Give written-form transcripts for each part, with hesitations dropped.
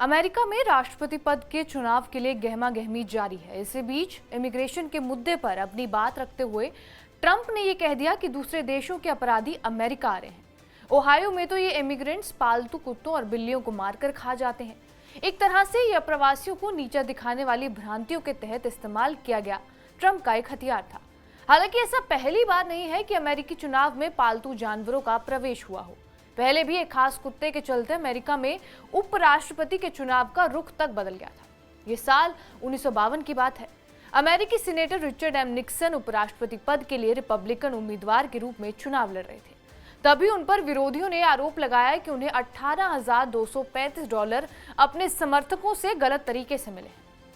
America में राष्ट्रपति पद के चुनाव के लिए गहमागहमी जारी है। इसी बीच इमिग्रेशन के मुद्दे पर अपनी बात रखते हुए ट्रंप ने ये कह दिया कि दूसरे देशों के अपराधी अमेरिका आ रहे हैं। ओहायो में तो ये इमिग्रेंट्स पालतू कुत्तों और बिल्लियों को मारकर खा जाते हैं। एक तरह से ये अप्रवासियों को नीचा दिखाने वाली भ्रांतियों के तहत इस्तेमाल किया गया ट्रंप का एक हथियार था। हालांकि ऐसा पहली बार नहीं है कि अमेरिकी चुनाव में पालतू जानवरों का प्रवेश हुआ हो। पहले भी एक खास कुत्ते के चलते अमेरिका में उपराष्ट्रपति के चुनाव का रुख तक बदल गया था। ये साल 1952 की बात है। अमेरिकी सीनेटर रिचर्ड एम निक्सन उपराष्ट्रपति पद के लिए रिपब्लिकन उम्मीदवार के रूप में चुनाव लड़ रहे थे। तभी उन पर विरोधियों ने आरोप लगाया कि उन्हें $18,235 अपने समर्थकों से गलत तरीके से मिले।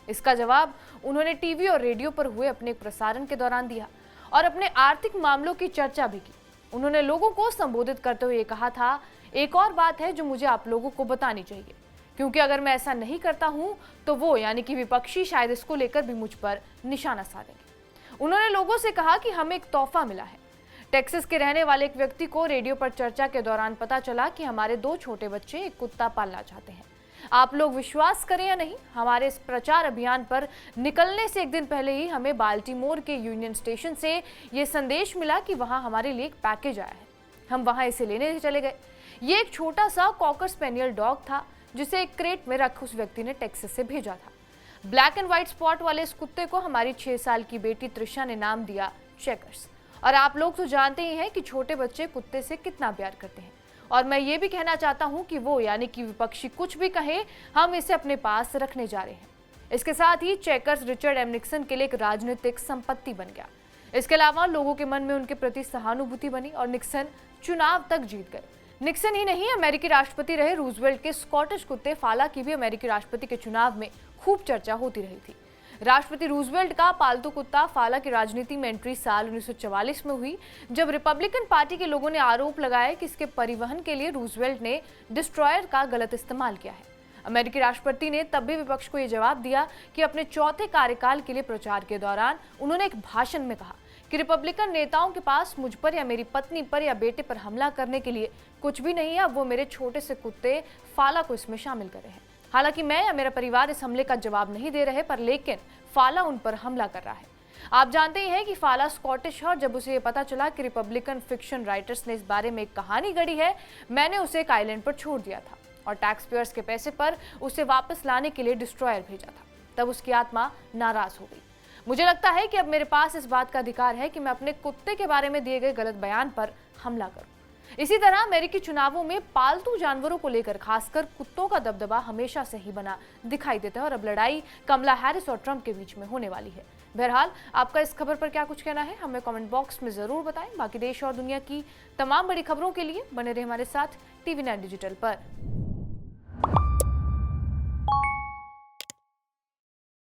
इसका जवाब उन्होंने टीवी और रेडियो पर हुए अपने प्रसारण के दौरान दिया और अपने आर्थिक मामलों की चर्चा भी की। उन्होंने लोगों को संबोधित करते हुए कहा था, एक और बात है जो मुझे आप लोगों को बतानी चाहिए, क्योंकि अगर मैं ऐसा नहीं करता हूं तो वो यानी कि विपक्षी शायद इसको लेकर भी मुझ पर निशाना साधेंगे। उन्होंने लोगों से कहा कि हमें एक तोहफा मिला है। टेक्सास के रहने वाले एक व्यक्ति को रेडियो पर चर्चा के दौरान पता चला कि हमारे 2 छोटे बच्चे एक कुत्ता पालना चाहते हैं। आप लोग विश्वास करें या नहीं, हमारे इस प्रचार अभियान पर निकलने से एक दिन पहले ही हमें बाल्टीमोर के यूनियन स्टेशन से ये संदेश मिला कि वहां हमारे लिए एक पैकेज आया है। हम वहां इसे लेने चले गए। ये एक छोटा सा कॉकर स्पेनियल डॉग था जिसे एक क्रेट में रख उस व्यक्ति ने टेक्सास से भेजा था। ब्लैक एंड व्हाइट स्पॉट वाले इस कुत्ते को हमारी 6 साल की बेटी त्रिशा ने नाम दिया चेकर्स। और आप लोग तो जानते ही हैं कि छोटे बच्चे कुत्ते से कितना प्यार करते हैं। और मैं ये भी कहना चाहता हूं कि वो यानी कि विपक्षी कुछ भी कहे, हम इसे अपने पास रखने जा रहे हैं। इसके साथ ही चेकर्स रिचर्ड एम निक्सन के लिए एक राजनीतिक संपत्ति बन गया। इसके अलावा लोगों के मन में उनके प्रति सहानुभूति बनी और निक्सन चुनाव तक जीत गए। निक्सन ही नहीं, अमेरिकी राष्ट्रपति रहे रूजवेल्ट के स्कॉटिश कुत्ते फाला की भी अमेरिकी राष्ट्रपति के चुनाव में खूब चर्चा होती रही थी। राष्ट्रपति रूजवेल्ट का पालतू कुत्ता फाला की राजनीति में एंट्री साल 1944 में हुई, जब रिपब्लिकन पार्टी के लोगों ने आरोप लगाया कि इसके परिवहन के लिए रूजवेल्ट ने डिस्ट्रॉयर का गलत इस्तेमाल किया है। अमेरिकी राष्ट्रपति ने तब भी विपक्ष को यह जवाब दिया कि अपने चौथे कार्यकाल के लिए प्रचार के दौरान उन्होंने एक भाषण में कहा कि रिपब्लिकन नेताओं के पास मुझ पर या मेरी पत्नी पर या बेटे पर हमला करने के लिए कुछ भी नहीं है। अब वो मेरे छोटे से कुत्ते फाला को इसमें शामिल कर रहे हैं। हालांकि मैं या मेरा परिवार इस हमले का जवाब नहीं दे रहे, पर लेकिन फाला उन पर हमला कर रहा है। आप जानते ही हैं कि फाला स्कॉटिश है और जब उसे ये पता चला कि रिपब्लिकन फिक्शन राइटर्स ने इस बारे में एक कहानी गढ़ी है, मैंने उसे एक आइलैंड पर छोड़ दिया था और टैक्स पेयर्स के पैसे पर उसे वापस लाने के लिए डिस्ट्रॉयर भेजा था। तब उसकी आत्मा नाराज हो गई। मुझे लगता है कि अब मेरे पास इस बात का अधिकार है कि मैं अपने कुत्ते के बारे में दिए गए गलत बयान पर हमला करूं। इसी तरह अमेरिकी चुनावों में पालतू जानवरों को लेकर खासकर कुत्तों का दबदबा हमेशा से ही बना दिखाई देता है और अब लड़ाई कमला हैरिस और ट्रंप के बीच में होने वाली है। बहरहाल, आपका इस खबर पर क्या कुछ कहना है, हमें कमेंट बॉक्स में जरूर बताएं। बाकी देश और दुनिया की तमाम बड़ी खबरों के लिए बने रहे हमारे साथ TV9 डिजिटल पर।